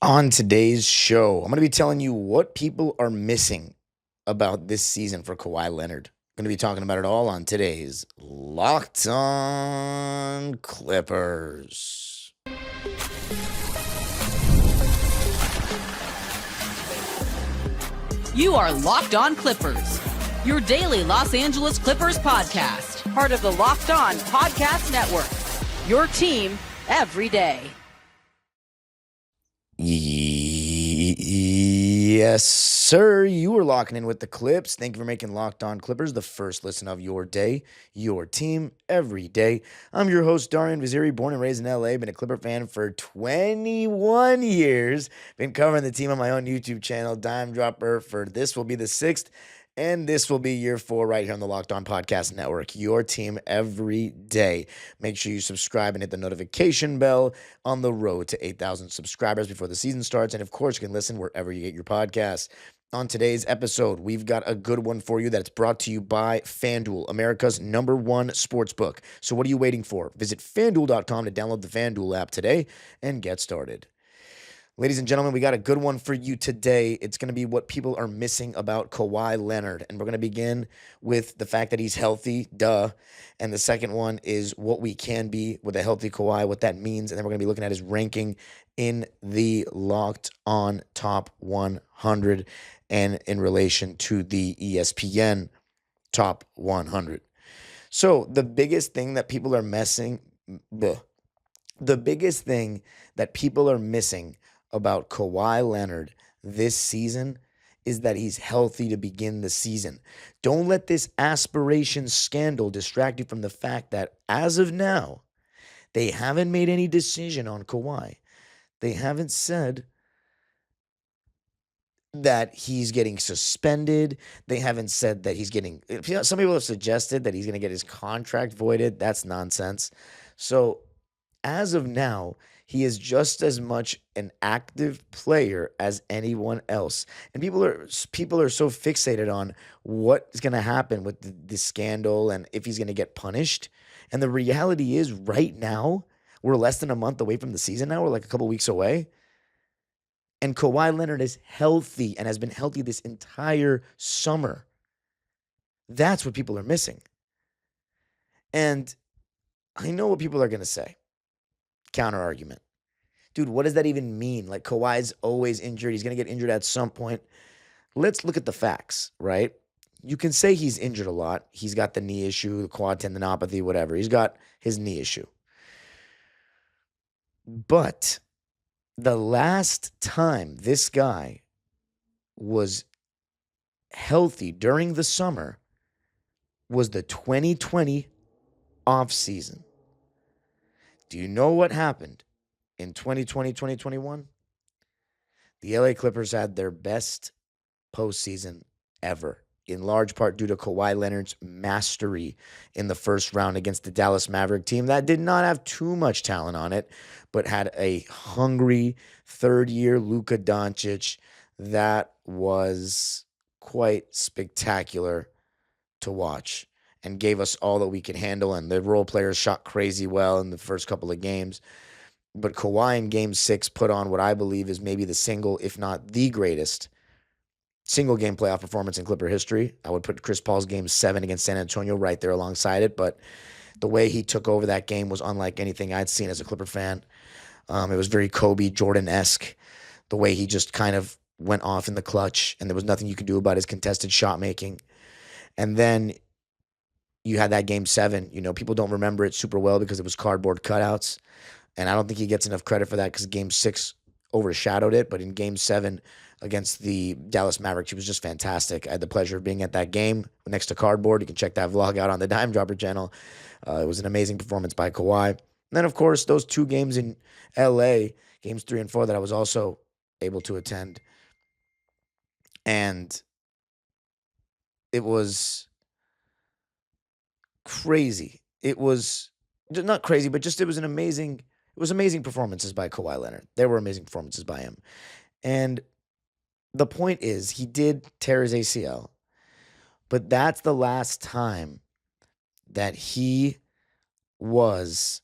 On today's show, I'm going to be telling you what people are missing about this season for Kawhi Leonard. Going to be talking about it all on today's Locked On Clippers. You are Locked On Clippers, your daily Los Angeles Clippers podcast, part of the Locked On Podcast Network, your team every day. Yes, sir. You are locking in with the Clips. Thank you for making Locked On Clippers the first listen of your day, your team, every day. I'm your host, Darian Vaziri, born and raised in LA. Been a Clipper fan for 21 years. Been covering the team on my own YouTube channel, Dime Dropper, for this will be the sixth. And this will be year 4 right here on the Locked On Podcast Network, your team every day. Make sure you subscribe and hit the notification bell on the road to 8,000 subscribers before the season starts. And of course, you can listen wherever you get your podcasts. On today's episode, we've got a good one for you that's brought to you by FanDuel, America's #1 sportsbook. So what are you waiting for? Visit FanDuel.com to download the FanDuel app today and get started. Ladies and gentlemen, we got a good one for you today. It's going to be what people are missing about Kawhi Leonard. And we're going to begin with the fact that he's healthy, duh. And the second one is what we can be with a healthy Kawhi, what that means. And then we're going to be looking at his ranking in the Locked On Top 100 and in relation to the ESPN Top 100. So the biggest thing that people are missing about Kawhi Leonard this season is that he's healthy to begin the season. Don't let this aspiration scandal distract you from the fact that as of now, they haven't made any decision on Kawhi. They haven't said that he's getting suspended. They haven't said that he's getting, some people have suggested that he's going to get his contract voided. That's nonsense. So as of now, he is just as much an active player as anyone else. And people are so fixated on what is going to happen with the scandal and if he's going to get punished. And the reality is right now, we're less than a month away from the season now. We're like a couple weeks away. And Kawhi Leonard is healthy and has been healthy this entire summer. That's what people are missing. And I know what people are going to say. Counter argument. Dude, what does that even mean? Like, Kawhi's always injured. He's going to get injured at some point. Let's look at the facts, right? You can say he's injured a lot. He's got the knee issue, the quad tendinopathy, whatever. He's got his knee issue. But the last time this guy was healthy during the summer was the 2020 offseason. Do you know what happened in 2020, 2021? The LA Clippers had their best postseason ever, in large part due to Kawhi Leonard's mastery in the first round against the Dallas Maverick team that did not have too much talent on it, but had a hungry third-year Luka Doncic that was quite spectacular to watch and gave us all that we could handle. And the role players shot crazy well in the first couple of games. But Kawhi in Game 6 put on what I believe is maybe the single, if not the greatest, single-game playoff performance in Clipper history. I would put Chris Paul's Game 7 against San Antonio right there alongside it. But the way he took over that game was unlike anything I'd seen as a Clipper fan. It was very Kobe Jordan-esque. The way he just kind of went off in the clutch, and there was nothing you could do about his contested shot making. And then you had that Game 7. You know, people don't remember it super well because it was cardboard cutouts. And I don't think he gets enough credit for that because Game 6 overshadowed it. But in Game 7 against the Dallas Mavericks, he was just fantastic. I had the pleasure of being at that game next to cardboard. You can check that vlog out on the Dime Dropper channel. It was an amazing performance by Kawhi. And then, of course, those 2 games in LA, Games 3 and 4, that I was also able to attend. And it was crazy. It was not crazy, but just it was amazing performances by Kawhi Leonard. There were amazing performances by him. And the point is, he did tear his ACL, but that's the last time that he was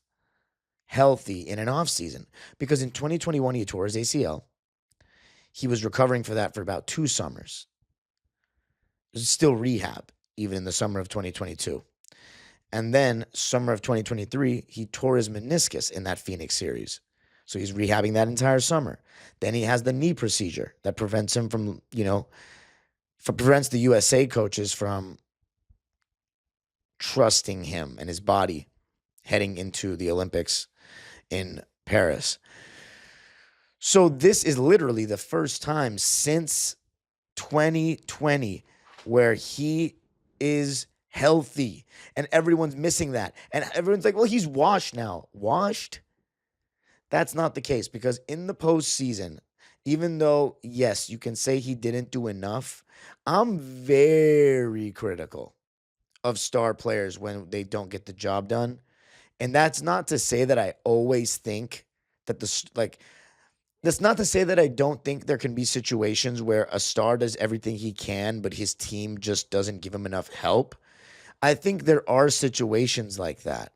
healthy in an offseason. Because in 2021, he tore his ACL. He was recovering for that for about 2 summers. It was still rehab, even in the summer of 2022. And then summer of 2023, he tore his meniscus in that Phoenix series. So he's rehabbing that entire summer. Then he has the knee procedure that prevents him from, prevents the USA coaches from trusting him and his body heading into the Olympics in Paris. So this is literally the first time since 2020 where he is healthy, and everyone's missing that. And everyone's like, well, he's washed now. Washed? That's not the case, because in the postseason, even though, yes, you can say he didn't do enough, I'm very critical of star players when they don't get the job done. And that's not to say that I always think that that's not to say that I don't think there can be situations where a star does everything he can, but his team just doesn't give him enough help. I think there are situations like that.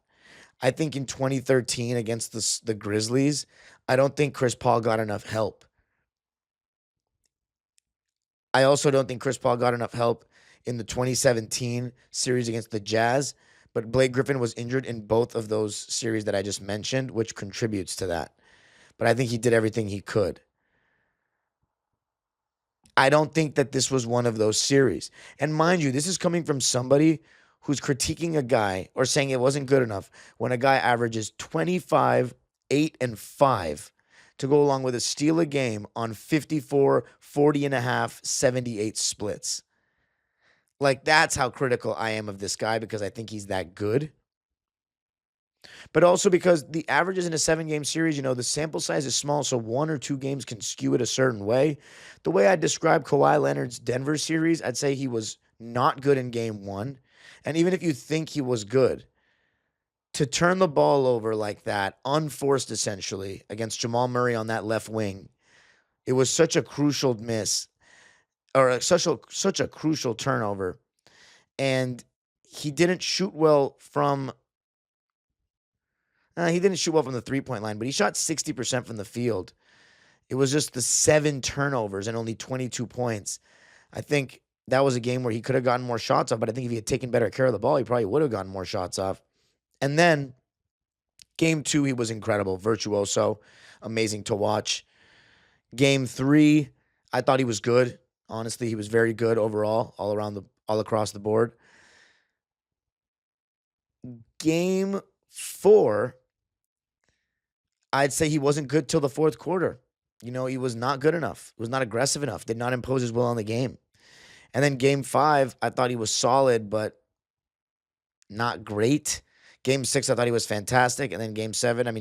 I think in 2013 against the Grizzlies, I don't think Chris Paul got enough help. I also don't think Chris Paul got enough help in the 2017 series against the Jazz, but Blake Griffin was injured in both of those series that I just mentioned, which contributes to that. But I think he did everything he could. I don't think that this was one of those series. And mind you, this is coming from somebody who's critiquing a guy or saying it wasn't good enough when a guy averages 25, 8, and 5 to go along with a steal a game on 54, 40 and a half, 78 splits. Like, that's how critical I am of this guy, because I think he's that good. But also because the averages in a 7-game series, the sample size is small, so 1 or 2 games can skew it a certain way. The way I describe Kawhi Leonard's Denver series, I'd say he was not good in game 1. And even if you think he was good, to turn the ball over like that, unforced essentially, against Jamal Murray on that left wing, it was such a crucial miss, or such a crucial turnover. And he didn't shoot well from the 3-point line, but he shot 60% from the field. It was just the 7 turnovers and only 22 points. I think that was a game where he could have gotten more shots off, but I think if he had taken better care of the ball, he probably would have gotten more shots off. And then game 2, he was incredible, virtuoso, amazing to watch. Game 3, I thought he was good. Honestly, he was very good overall, all across the board. Game 4, I'd say he wasn't good till the fourth quarter. He was not good enough. He was not aggressive enough. Did not impose his will on the game. And then game 5, I thought he was solid, but not great. Game 6, I thought he was fantastic. And then game 7,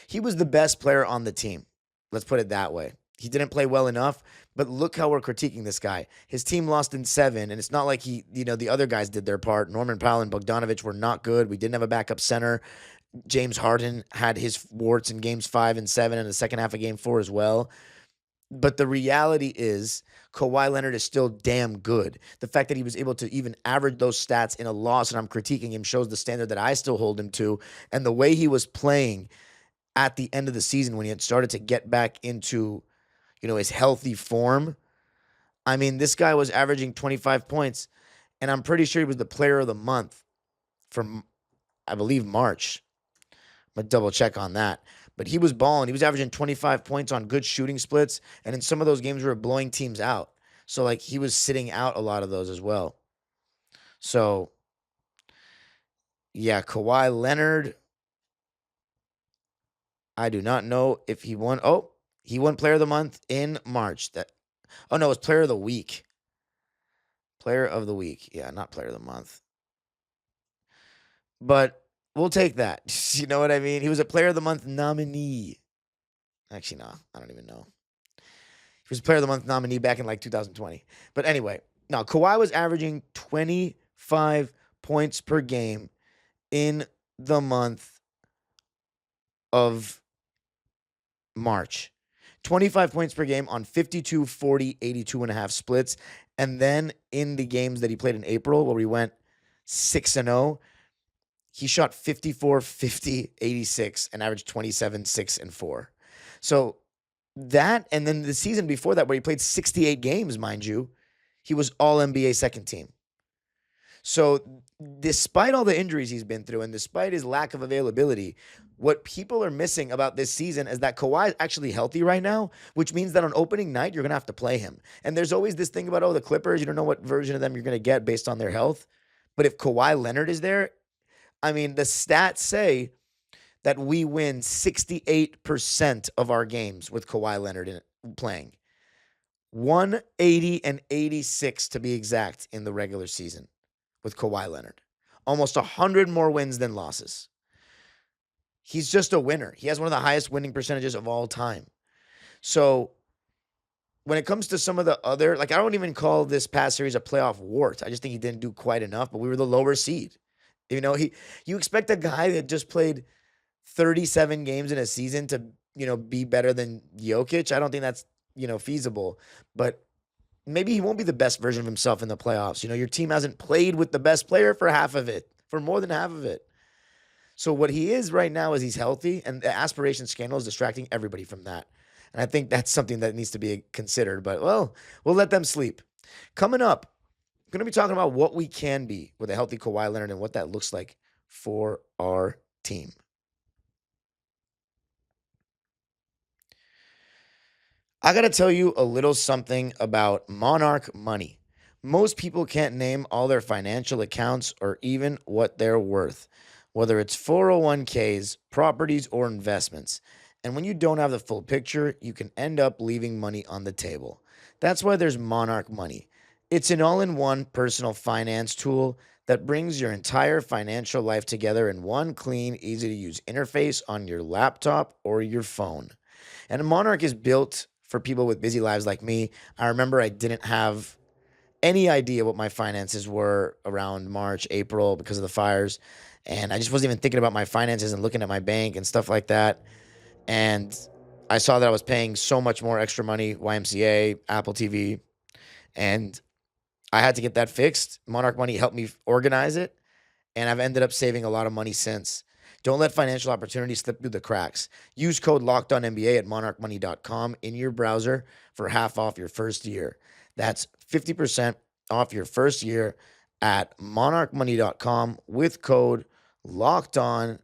he was the best player on the team. Let's put it that way. He didn't play well enough, but look how we're critiquing this guy. His team lost in 7, and it's not like the other guys did their part. Norman Powell and Bogdanovic were not good. We didn't have a backup center. James Harden had his warts in games 5 and 7 and the second half of game 4 as well. But the reality is Kawhi Leonard is still damn good. The fact that he was able to even average those stats in a loss, and I'm critiquing him, shows the standard that I still hold him to. And the way he was playing at the end of the season when he had started to get back into, his healthy form. This guy was averaging 25 points, and I'm pretty sure he was the player of the month from, I believe, March. I'm going to double check on that. But he was balling. He was averaging 25 points on good shooting splits. And in some of those games, we were blowing teams out. So, he was sitting out a lot of those as well. So, yeah, Kawhi Leonard, I do not know if he won. Oh, he won Player of the Month in March. It was Player of the Week. Player of the Week. Yeah, not Player of the Month. But we'll take that. You know what I mean? He was a Player of the Month nominee. Actually, no, I don't even know. He was a Player of the Month nominee back in 2020. But anyway, no, Kawhi was averaging 25 points per game in the month of March. 25 points per game on 52, 40, 82 and a half splits. And then in the games that he played in April, where we went 6-0, he shot 54, 50, 86, and averaged 27, 6, and 4. So that, and then the season before that, where he played 68 games, mind you, he was all NBA second team. So despite all the injuries he's been through and despite his lack of availability, what people are missing about this season is that Kawhi is actually healthy right now, which means that on opening night, you're going to have to play him. And there's always this thing about, the Clippers, you don't know what version of them you're going to get based on their health. But if Kawhi Leonard is there, I mean, the stats say that we win 68% of our games with Kawhi Leonard playing. 180 and 86 to be exact in the regular season with Kawhi Leonard. Almost 100 more wins than losses. He's just a winner. He has one of the highest winning percentages of all time. So when it comes to some of the other, I don't even call this past series a playoff wart. I just think he didn't do quite enough, but we were the lower seed. You expect a guy that just played 37 games in a season to, be better than Jokic. I don't think that's, feasible, but maybe he won't be the best version of himself in the playoffs. Your team hasn't played with the best player for more than half of it. So what he is right now is he's healthy, and the aspiration scandal is distracting everybody from that. And I think that's something that needs to be considered, but we'll let them sleep. Coming up, I'm going to be talking about what we can be with a healthy Kawhi Leonard and what that looks like for our team. I got to tell you a little something about Monarch Money. Most people can't name all their financial accounts or even what they're worth, whether it's 401ks, properties, or investments. And when you don't have the full picture, you can end up leaving money on the table. That's why there's Monarch Money. It's an all-in-one personal finance tool that brings your entire financial life together in one clean, easy-to-use interface on your laptop or your phone. And Monarch is built for people with busy lives like me. I remember I didn't have any idea what my finances were around March, April because of the fires. And I just wasn't even thinking about my finances and looking at my bank and stuff like that. And I saw that I was paying so much more extra money, YMCA, Apple TV, and I had to get that fixed. Monarch Money helped me organize it, and I've ended up saving a lot of money since. Don't let financial opportunities slip through the cracks. Use code LOCKEDONNBA at monarchmoney.com in your browser for half off your first year. That's 50% off your first year at monarchmoney.com with code LOCKEDONNBA.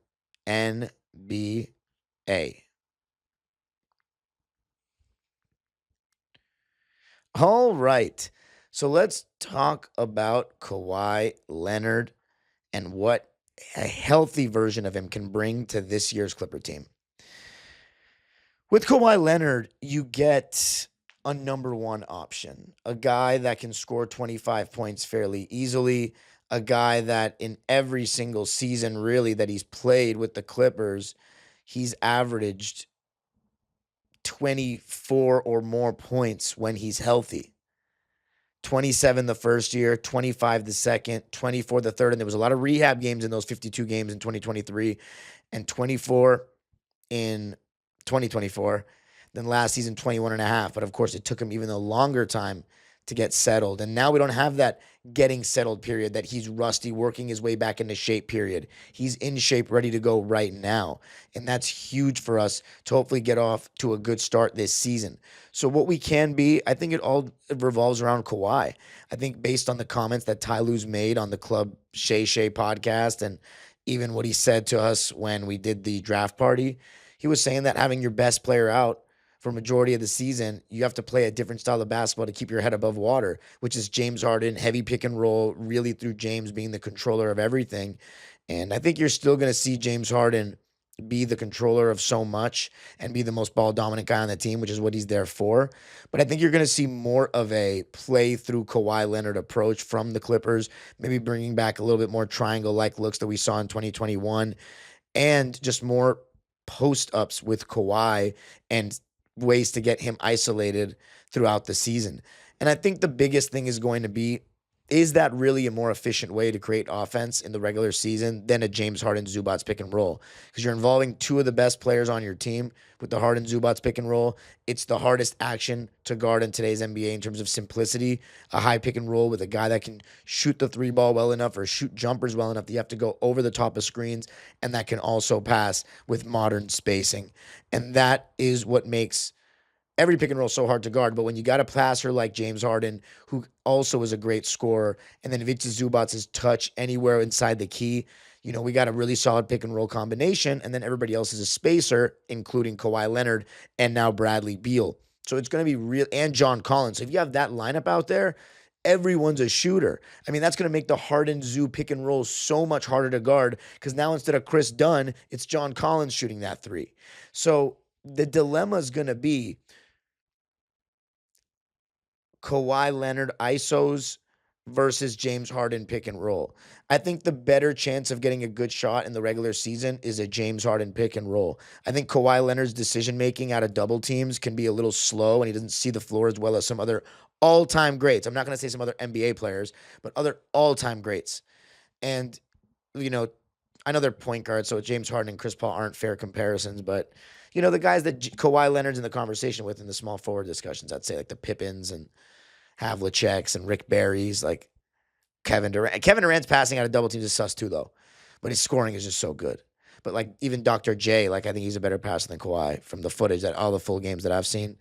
All right. So let's talk about Kawhi Leonard and what a healthy version of him can bring to this year's Clipper team. With Kawhi Leonard, you get a number one option, a guy that can score 25 points fairly easily, a guy that in every single season really that he's played with the Clippers, he's averaged 24 or more points when he's healthy. 27 the first year, 25 the second, 24 the third, and there was a lot of rehab games in those 52 games in 2023, and 24 in 2024. Then last season, 21 and a half. But of course, it took him even a longer time to get settled. And now we don't have that getting settled period, that he's rusty, working his way back into shape period. He's in shape, ready to go right now. And that's huge for us to hopefully get off to a good start this season. So what we can be, I think it all revolves around Kawhi. I think based on the comments that Ty Lue's made on the Club Shay Shay podcast and even what he said to us when we did the draft party, he was saying that having your best player out for majority of the season, you have to play a different style of basketball to keep your head above water, which is James Harden, heavy pick and roll, really through James being the controller of everything. And I think you're still going to see James Harden be the controller of so much and be the most ball dominant guy on the team, which is what he's there for. But I think you're going to see more of a play through Kawhi Leonard approach from the Clippers, maybe bringing back a little bit more triangle-like looks that we saw in 2021, and just more post-ups with Kawhi and ways to get him isolated throughout the season. And I think the biggest thing is going to be, is that really a more efficient way to create offense in the regular season than a James Harden Zubats pick and roll? Because you're involving two of the best players on your team with the Harden Zubats pick and roll. It's the hardest action to guard in today's NBA in terms of simplicity. A high pick and roll with a guy that can shoot the three ball well enough or shoot jumpers well enough that you have to go over the top of screens, and that can also pass with modern spacing. And that is what makes every pick and roll is so hard to guard, but when you got a passer like James Harden, who also is a great scorer, and then Ivica Zubac's touch anywhere inside the key, we got a really solid pick and roll combination, and then everybody else is a spacer, including Kawhi Leonard and now Bradley Beal. So it's going to be real, and John Collins. So if you have that lineup out there, everyone's a shooter. I mean, that's going to make the Harden Zoo pick and roll so much harder to guard because now instead of Chris Dunn, it's John Collins shooting that three. So the dilemma is going to be Kawhi Leonard ISOs versus James Harden pick and roll. I think the better chance of getting a good shot in the regular season is a James Harden pick and roll. I think Kawhi Leonard's decision making out of double teams can be a little slow and he doesn't see the floor as well as some other all-time greats. I'm not going to say some other NBA players, but other all-time greats. And, I know they're point guards, so James Harden and Chris Paul aren't fair comparisons, but, the guys that Kawhi Leonard's in the conversation with in the small forward discussions, I'd say like the Pippins and Havlicek's and Rick Barry's, like Kevin Durant. Kevin Durant's passing out of double teams is sus too, though. But his scoring is just so good. But like even Dr. J, like I think he's a better passer than Kawhi from the footage that all the full games that I've seen.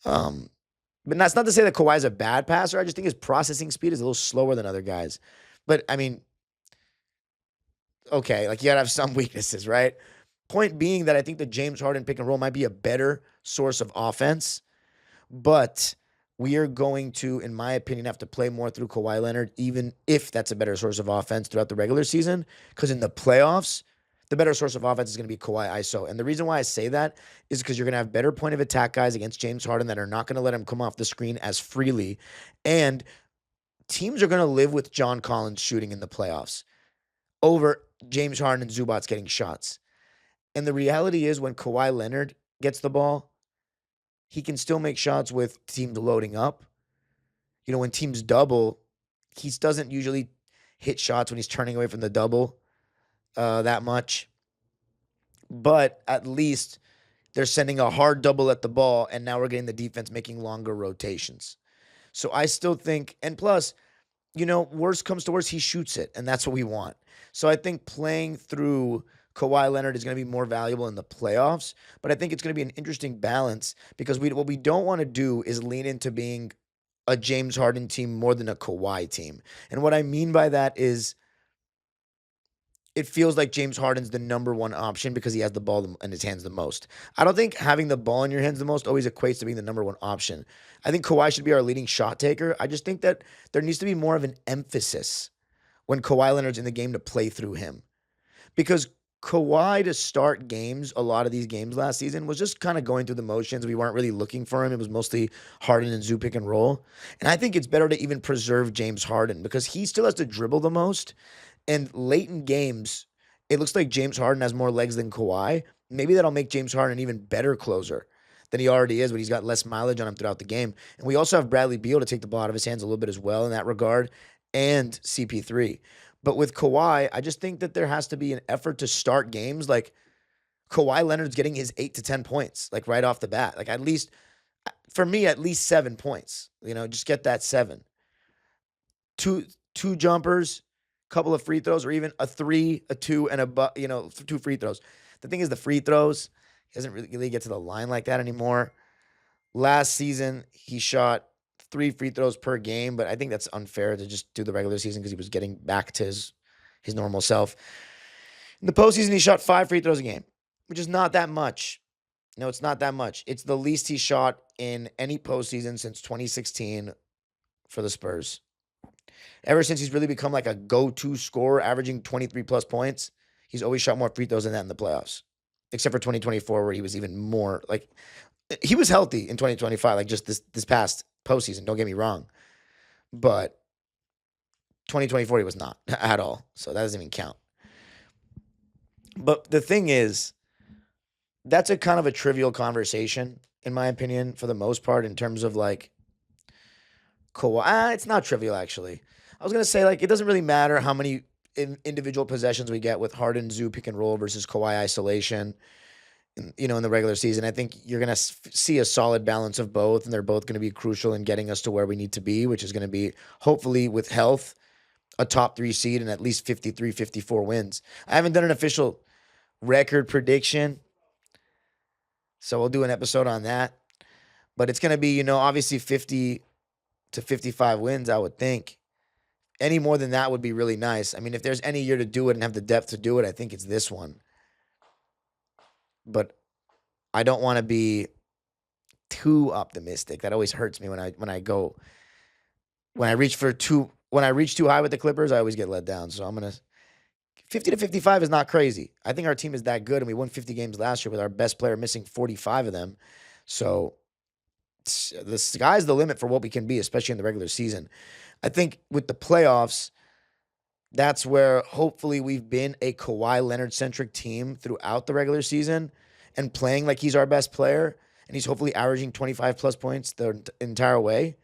But that's not to say that Kawhi's a bad passer. I just think his processing speed is a little slower than other guys. But I mean, okay, like you gotta have some weaknesses, right? Point being that I think the James Harden pick and roll might be a better source of offense, but we are going to, in my opinion, have to play more through Kawhi Leonard, even if that's a better source of offense throughout the regular season. Because in the playoffs, the better source of offense is going to be Kawhi ISO. And the reason why I say that is because you're going to have better point of attack guys against James Harden that are not going to let him come off the screen as freely. And teams are going to live with John Collins shooting in the playoffs over James Harden and Zubac's getting shots. And the reality is when Kawhi Leonard gets the ball, he can still make shots with teams loading up. When teams double, he doesn't usually hit shots when he's turning away from the double that much. But at least they're sending a hard double at the ball, and now we're getting the defense making longer rotations. So I still think, and plus, worst comes to worst, he shoots it, and that's what we want. So I think playing through Kawhi Leonard is going to be more valuable in the playoffs, but I think it's going to be an interesting balance because what we don't want to do is lean into being a James Harden team more than a Kawhi team. And what I mean by that is it feels like James Harden's the number one option because he has the ball in his hands the most. I don't think having the ball in your hands the most always equates to being the number one option. I think Kawhi should be our leading shot taker. I just think that there needs to be more of an emphasis when Kawhi Leonard's in the game to play through him. Because Kawhi to start games, a lot of these games last season, was just kind of going through the motions. We weren't really looking for him. It was mostly Harden and Zoo pick and roll. And I think it's better to even preserve James Harden because he still has to dribble the most. And late in games, it looks like James Harden has more legs than Kawhi. Maybe that'll make James Harden an even better closer than he already is, but he's got less mileage on him throughout the game. And we also have Bradley Beal to take the ball out of his hands a little bit as well in that regard, and CP3. But with Kawhi, I just think that there has to be an effort to start games. Like Kawhi Leonard's getting his 8 to 10 points, like right off the bat. Like at least, for me, at least 7 points. Just get that 7. Two jumpers, couple of free throws, or even a 3, a 2, and 2 free throws. The thing is, the free throws, he doesn't really get to the line like that anymore. Last season, he shot 3 free throws per game, but I think that's unfair to just do the regular season because he was getting back to his normal self. In the postseason, he shot 5 free throws a game, which is not that much. No, it's not that much. It's the least he shot in any postseason since 2016 for the Spurs. Ever since he's really become like a go-to scorer, averaging 23-plus points, he's always shot more free throws than that in the playoffs, except for 2024 where he was even more like – he was healthy in 2025, like just this past postseason, don't get me wrong. But 2024, he was not at all. So that doesn't even count. But the thing is, that's a kind of a trivial conversation, in my opinion, for the most part, in terms of like Kawhi. It's not trivial, actually. I was going to say, like, it doesn't really matter how many individual possessions we get with Harden, Zoo, pick and roll versus Kawhi isolation. In the regular season, I think you're going to see a solid balance of both, and they're both going to be crucial in getting us to where we need to be, which is going to be, hopefully, with health, a top 3 seed and at least 53, 54 wins. I haven't done an official record prediction, so we'll do an episode on that. But it's going to be, obviously 50 to 55 wins, I would think. Any more than that would be really nice. I mean, if there's any year to do it and have the depth to do it, I think it's this one. But I don't want to be too optimistic. That always hurts me when I reach too high with the Clippers, I always get let down. So I'm going to 50 to 55 is not crazy. I think our team is that good, and we won 50 games last year with our best player missing 45 of them. So the sky's the limit for what we can be, especially in the regular season. I think with the playoffs, that's where hopefully we've been a Kawhi Leonard-centric team throughout the regular season and playing like he's our best player, and he's hopefully averaging 25-plus points the entire way.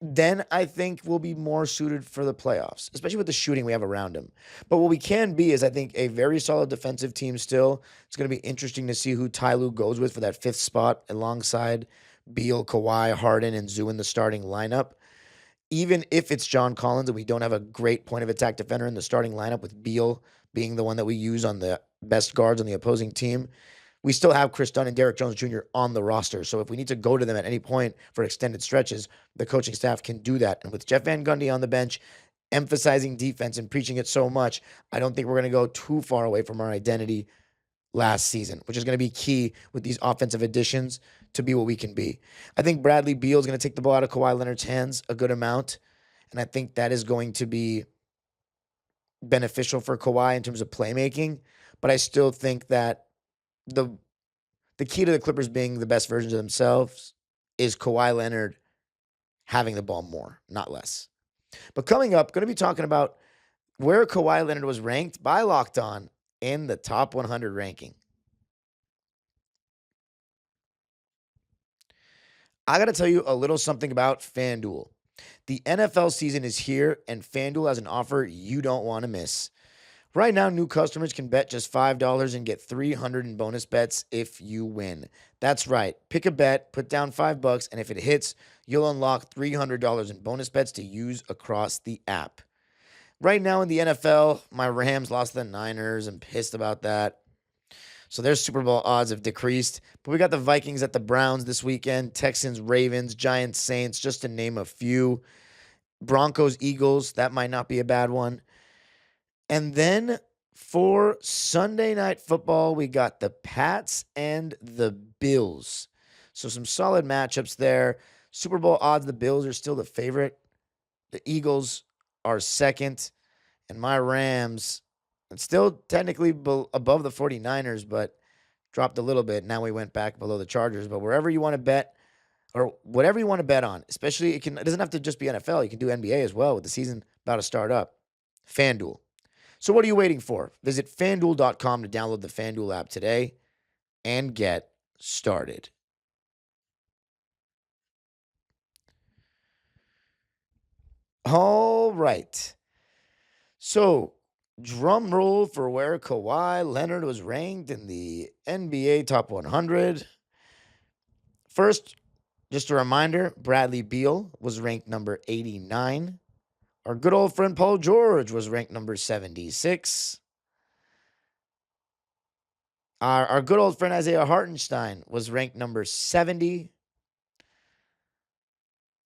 Then I think we'll be more suited for the playoffs, especially with the shooting we have around him. But what we can be is, I think, a very solid defensive team still. It's going to be interesting to see who Ty Lue goes with for that fifth spot alongside Beal, Kawhi, Harden, and Zoo in the starting lineup. Even if it's John Collins and we don't have a great point of attack defender in the starting lineup, with Beal being the one that we use on the best guards on the opposing team, we still have Chris Dunn and Derrick Jones Jr. on the roster. So if we need to go to them at any point for extended stretches, the coaching staff can do that. And with Jeff Van Gundy on the bench, emphasizing defense and preaching it so much, I don't think we're going to go too far away from our identity last season, which is going to be key with these offensive additions to be what we can be. I think Bradley Beal is going to take the ball out of Kawhi Leonard's hands a good amount, and I think that is going to be beneficial for Kawhi in terms of playmaking. But I still think that the key to the Clippers being the best versions of themselves is Kawhi Leonard having the ball more, not less. But coming up, going to be talking about where Kawhi Leonard was ranked by Locked On in the top 100 ranking. I got to tell you a little something about FanDuel. The NFL season is here, and FanDuel has an offer you don't want to miss. Right now, new customers can bet just $5 and get $300 in bonus bets if you win. That's right. Pick a bet, put down $5, and if it hits, you'll unlock $300 in bonus bets to use across the app. Right now in the NFL, my Rams lost to the Niners. I'm pissed about that. So their Super Bowl odds have decreased. But we got the Vikings at the Browns this weekend, Texans, Ravens, Giants, Saints, just to name a few. Broncos, Eagles, that might not be a bad one. And then for Sunday Night Football, we got the Pats and the Bills. So some solid matchups there. Super Bowl odds, the Bills are still the favorite. The Eagles are second. And my Rams, it's still technically above the 49ers, but dropped a little bit. Now we went back below the Chargers. But wherever you want to bet, or whatever you want to bet on, especially it doesn't have to just be NFL. You can do NBA as well with the season about to start up. FanDuel. So what are you waiting for? Visit FanDuel.com to download the FanDuel app today and get started. All right. So, drum roll for where Kawhi Leonard was ranked in the NBA Top 100. First, just a reminder, Bradley Beal was ranked number 89. Our good old friend Paul George was ranked number 76. Our good old friend Isaiah Hartenstein was ranked number 70.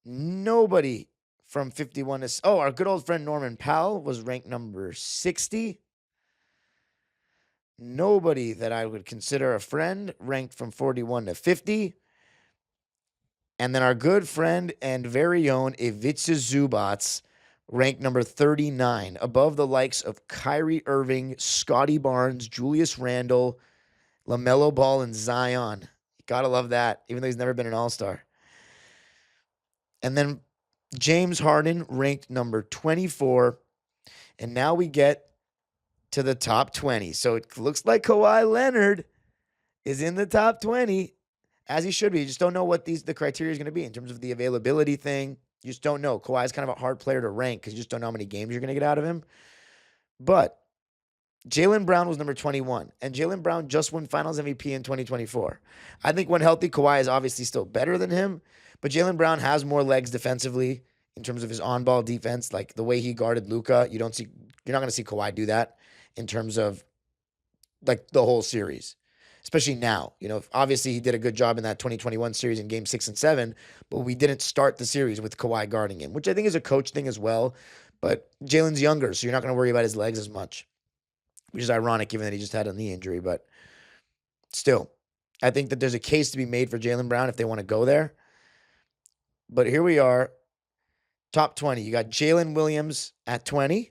Nobody from 51 to... Oh, our good old friend Norman Powell was ranked number 60. Nobody that I would consider a friend ranked from 41 to 50. And then our good friend and very own Ivica Zubats ranked number 39, above the likes of Kyrie Irving, Scotty Barnes, Julius Randle, LaMelo Ball, and Zion. Gotta love that, even though he's never been an all-star. And then James Harden ranked number 24. And now we get to the top 20. So it looks like Kawhi Leonard is in the top 20, as he should be. You just don't know what the criteria is going to be in terms of the availability thing. You just don't know. Kawhi's kind of a hard player to rank because you just don't know how many games you're going to get out of him. But Jaylen Brown was number 21, and Jaylen Brown just won Finals MVP in 2024. I think when healthy, Kawhi is obviously still better than him, but Jaylen Brown has more legs defensively in terms of his on-ball defense, like the way he guarded Luka. You're not going to see Kawhi do that in terms of like the whole series. especially now. Obviously he did a good job in that 2021 series in game 6 and 7, but we didn't start the series with Kawhi guarding him, which I think is a coach thing as well. But Jalen's younger, so you're not going to worry about his legs as much, which is ironic given that he just had a knee injury. But still, I think that there's a case to be made for Jaylen Brown if they want to go there. But here we are, top 20. You got Jalen Williams at 20,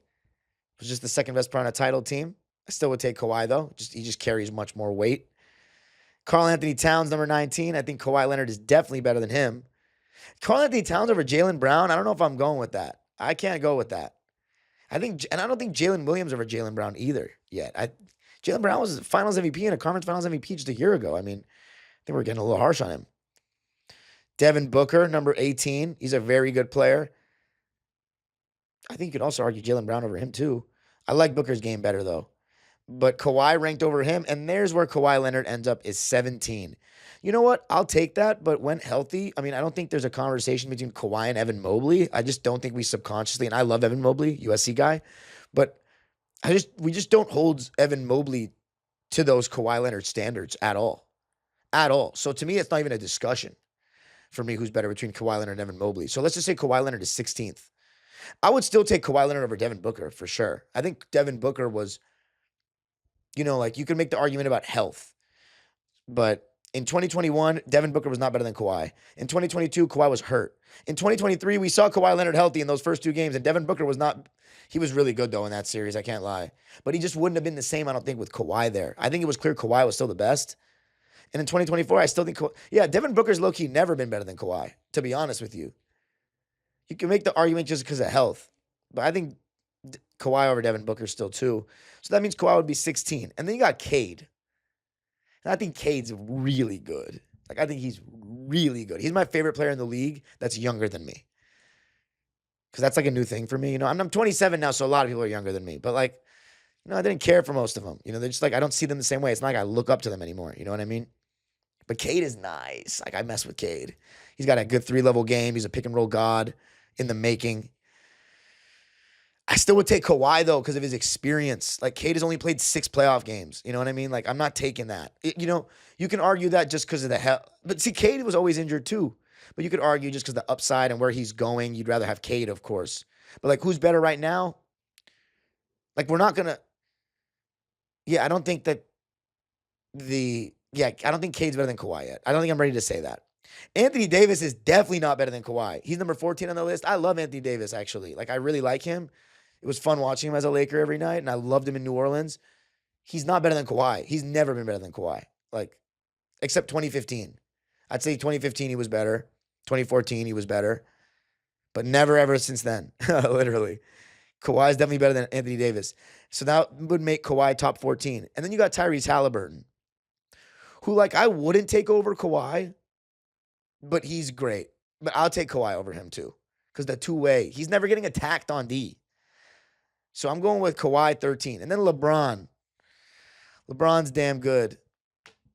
who's just the second best player on a title team. I still would take Kawhi, though. He just carries much more weight. Karl Anthony Towns, number 19. I think Kawhi Leonard is definitely better than him. Karl Anthony Towns over Jaylen Brown, I don't know if I'm going with that. I can't go with that. I don't think Jalen Williams over Jaylen Brown either yet. Jaylen Brown was Finals MVP and a Conference Finals MVP just a year ago. I think we're getting a little harsh on him. Devin Booker, number 18. He's a very good player. I think you could also argue Jaylen Brown over him too. I like Booker's game better though. But Kawhi ranked over him, and there's where Kawhi Leonard ends up is 17. You know what? I'll take that, but when healthy, I don't think there's a conversation between Kawhi and Evan Mobley. I just don't think we subconsciously, and I love Evan Mobley, USC guy, but we just don't hold Evan Mobley to those Kawhi Leonard standards at all. At all. So to me, it's not even a discussion for me who's better between Kawhi Leonard and Evan Mobley. So let's just say Kawhi Leonard is 16th. I would still take Kawhi Leonard over Devin Booker for sure. I think Devin Booker was, you can make the argument about health. But in 2021, Devin Booker was not better than Kawhi. In 2022, Kawhi was hurt. In 2023, we saw Kawhi Leonard healthy in those first 2 games, and Devin Booker was not. He was really good, though, in that series. I can't lie. But he just wouldn't have been the same, I don't think, with Kawhi there. I think it was clear Kawhi was still the best. And in 2024, I still think Devin Booker's low-key never been better than Kawhi, to be honest with you. You can make the argument just because of health. But I think Kawhi over Devin Booker still too. So that means Kawhi would be 16. And then you got Cade. And I think Cade's really good. I think he's really good. He's my favorite player in the league that's younger than me. Because that's a new thing for me. I'm 27 now, so a lot of people are younger than me. But I didn't care for most of them. They're just I don't see them the same way. It's not like I look up to them anymore. You know what I mean? But Cade is nice. I mess with Cade. He's got a good 3-level game. He's a pick and roll god in the making. I still would take Kawhi, though, because of his experience. Cade has only played 6 playoff games. You know what I mean? I'm not taking that. You can argue that just because of the hell. But see, Cade was always injured, too. But you could argue just because of the upside and where he's going, you'd rather have Cade, of course. But, who's better right now? We're not going to. Yeah, I don't think that I don't think Cade's better than Kawhi yet. I don't think I'm ready to say that. Anthony Davis is definitely not better than Kawhi. He's number 14 on the list. I love Anthony Davis, actually. I really like him. It was fun watching him as a Laker every night, and I loved him in New Orleans. He's not better than Kawhi. He's never been better than Kawhi. Except 2015. I'd say 2015 he was better. 2014 he was better. But never ever since then. Literally. Kawhi is definitely better than Anthony Davis. So that would make Kawhi top 14. And then you got Tyrese Halliburton, who I wouldn't take over Kawhi, but he's great. But I'll take Kawhi over him too. Because the two-way, he's never getting attacked on D. So I'm going with Kawhi 13. And then LeBron. LeBron's damn good.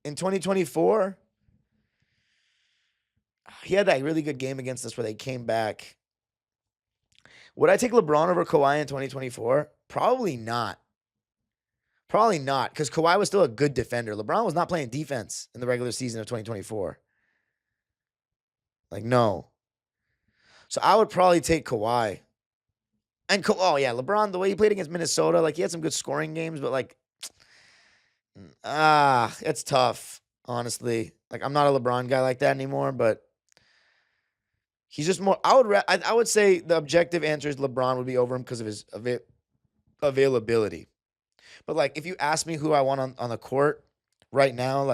In 2024, he had that really good game against us where they came back. Would I take LeBron over Kawhi in 2024? Probably not. Probably not, because Kawhi was still a good defender. LeBron was not playing defense in the regular season of 2024. No. So I would probably take Kawhi. And, LeBron, the way he played against Minnesota, he had some good scoring games, but, it's tough, honestly. I'm not a LeBron guy like that anymore, but he's just more, I would say the objective answer is LeBron would be over him because of his availability. But, if you ask me who I want on the court right now,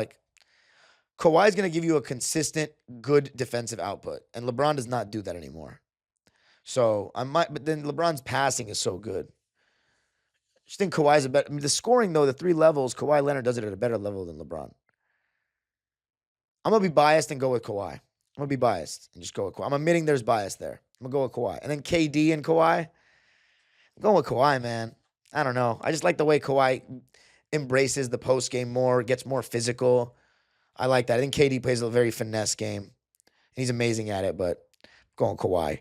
Kawhi's going to give you a consistent, good defensive output, and LeBron does not do that anymore. So but then LeBron's passing is so good. I just think Kawhi's the scoring though, the 3 levels, Kawhi Leonard does it at a better level than LeBron. I'm going to be biased and go with Kawhi. I'm going to be biased and just go with Kawhi. I'm admitting there's bias there. I'm going to go with Kawhi. And then KD and Kawhi. I'm going with Kawhi, man. I don't know. I just like the way Kawhi embraces the post game more, gets more physical. I like that. I think KD plays a very finesse game. He's amazing at it, but I'm going Kawhi.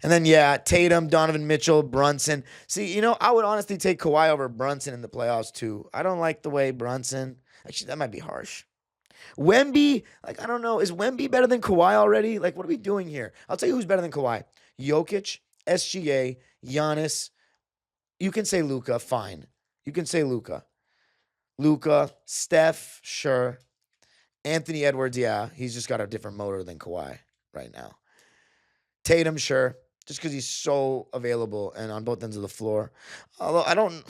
And then, Tatum, Donovan Mitchell, Brunson. See, I would honestly take Kawhi over Brunson in the playoffs, too. I don't like the way Brunson. Actually, that might be harsh. Wemby, like, I don't know. Is Wemby better than Kawhi already? Like, what are we doing here? I'll tell you who's better than Kawhi. Jokic, SGA, Giannis. You can say Luka, fine. You can say Luka. Luka, Steph, sure. Anthony Edwards, yeah. He's just got a different motor than Kawhi right now. Tatum, sure. Just because he's so available and on both ends of the floor. Although I don't...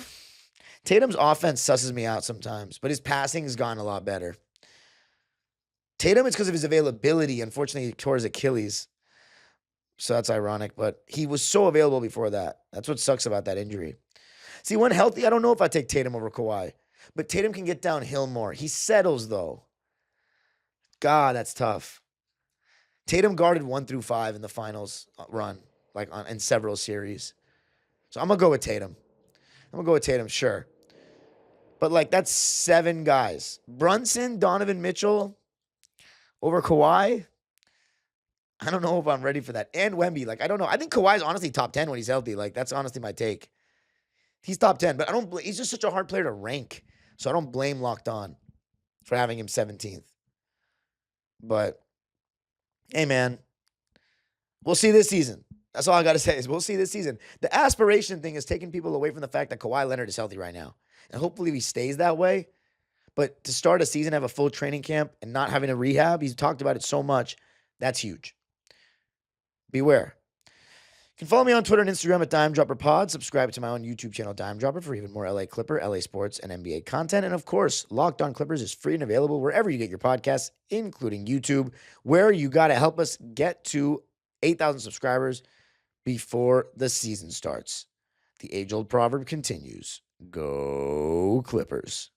Tatum's offense susses me out sometimes, but his passing has gotten a lot better. Tatum, it's because of his availability. Unfortunately, he tore his Achilles. So that's ironic, but he was so available before that. That's what sucks about that injury. See, when healthy, I don't know if I take Tatum over Kawhi, but Tatum can get downhill more. He settles, though. God, that's tough. Tatum guarded 1 through 5 in the finals run, in several series. So I'm going to go with Tatum. Sure. But, that's 7 guys. Brunson, Donovan Mitchell over Kawhi. I don't know if I'm ready for that. And Wemby, I don't know. I think Kawhi's honestly top 10 when he's healthy. That's honestly my take. He's top 10, but he's just such a hard player to rank. So I don't blame Locked On for having him 17th. But, hey, man, we'll see this season. That's all I got to say is we'll see this season. The aspiration thing is taking people away from the fact that Kawhi Leonard is healthy right now. And hopefully he stays that way. But to start a season, have a full training camp, and not having a rehab, he's talked about it so much, that's huge. Beware. You can follow me on Twitter and Instagram at DimeDropperPod. Subscribe to my own YouTube channel, Dime Dropper, for even more LA Clipper, LA Sports, and NBA content. And of course, Locked On Clippers is free and available wherever you get your podcasts, including YouTube, where you got to help us get to 8,000 subscribers before the season starts. The age-old proverb continues. Go Clippers.